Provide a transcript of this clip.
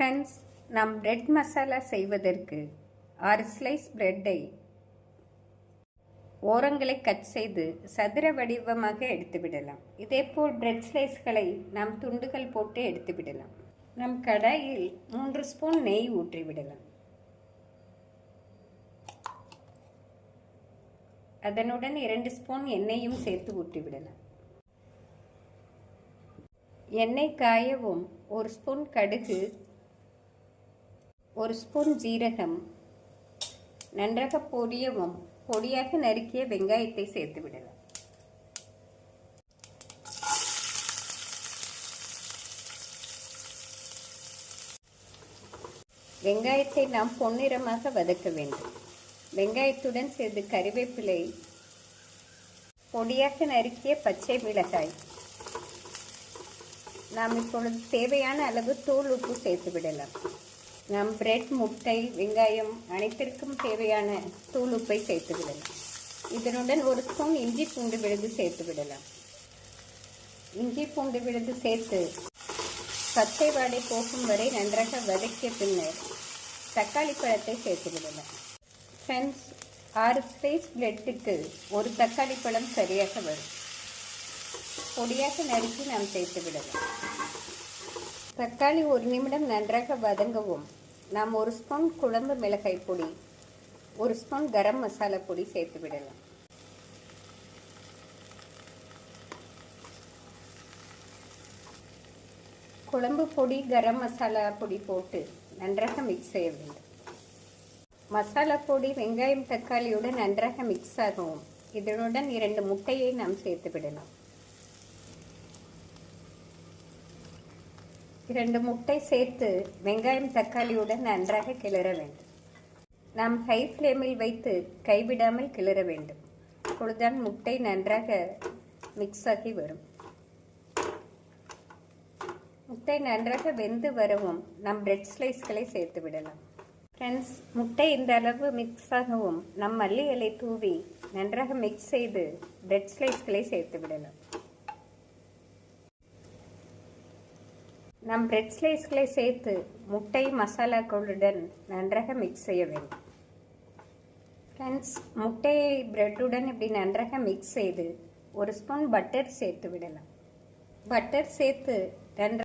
Friends, நாம் bread masala செய்வதற்கு 6 slice பிரெட்டை ஓரங்களை cut செய்து சதுர வடிவமாக எடுத்துவிடலாம். இதேபோல் பிரெட் ஸ்லைஸ்களை நாம் துண்டுகள் போட்டு எடுத்துவிடலாம். நம் கடாயில் 3 ஸ்பூன் நெய் ஊற்றிவிடலாம். அதனுடன் 2 ஸ்பூன் எண்ணெயும் சேர்த்து ஊற்றிவிடலாம். எண்ணெய் காயவும் 1 ஸ்பூன் கடுகு, 1 ஸ்பூன் ஜீரகம் நன்றாக பொரியவும் பொடியாக நறுக்கிய வெங்காயத்தை சேர்த்து விடலாம். வெங்காயத்தை நாம் பொன்னிறமாக வதக்க வேண்டும். வெங்காயத்துடன் சேர்த்து கறிவேப்பிலை, பொடியாக நறுக்கிய பச்சை மிளகாய், நாம் இப்பொழுது தேவையான அளவு தூள் உப்பு சேர்த்து விடலாம். நாம் பிரெட், முட்டை, வெங்காயம் அனைத்திற்கும் தேவையான தூள் உப்பை சேர்த்து விடலாம். இதனுடன் 1 ஸ்பூன் இஞ்சி பூண்டு விழுது சேர்த்து விடலாம். இஞ்சி பூண்டு விழுது சேர்த்து பச்சை வாடை போகும் வரை நன்றாக வதக்கிய பின்னர் தக்காளி பழத்தை சேர்த்து விடலாம். ஃப்ரெண்ட்ஸ், 6 ஸ்லைஸ் பிரெட்டுக்கு 1 தக்காளி பழம் சரியாக வரும். பொடியாக நறுக்கி நாம் சேர்த்து விடலாம். தக்காளி 1 நிமிடம் நன்றாக வதங்கவும் நாம் 1 ஸ்பூன் குழம்பு மிளகாய் பொடி, 1 ஸ்பூன் கரம் மசாலா பொடி சேர்த்து விடலாம். குழம்பு பொடி, கரம் மசாலா பொடி போட்டு நன்றாக மிக்ஸ் செய்ய வேண்டும். மசாலா பொடி வெங்காயம் தக்காளியுடன் நன்றாக மிக்ஸ் ஆகவும் இதனுடன் 2 முட்டையை நாம் சேர்த்து விடலாம். 2 முட்டை சேர்த்து வெங்காயம் தக்காளியுடன் நன்றாக கிளற வேண்டும். நாம் ஹை ஃப்ளேமில் வைத்து கைவிடாமல் கிளற வேண்டும். அப்பொழுதுதான் முட்டை நன்றாக மிக்ஸ் ஆகி வரும். முட்டை நன்றாக வெந்து வரவும் நாம் பிரெட் ஸ்லைஸ்களை சேர்த்து விடலாம். ஃப்ரெண்ட்ஸ், முட்டை இந்த அளவு மிக்ஸ் ஆகவும் நம் மல்லி இலை தூவி நன்றாக மிக்ஸ் செய்து பிரெட் ஸ்லைஸ்களை சேர்த்து விடலாம். நாம் பிரெட் ஸ்லைஸ்களை சேர்த்து முட்டை மசாலாக்களுடன் நன்றாக மிக்ஸ் செய்ய வேண்டும். ஃப்ரெண்ட்ஸ், முட்டையை பிரெட்டுடன் இப்படி நன்றாக மிக்ஸ் செய்து 1 ஸ்பூன் பட்டர் சேர்த்து விடலாம். பட்டர் சேர்த்து நன்றாக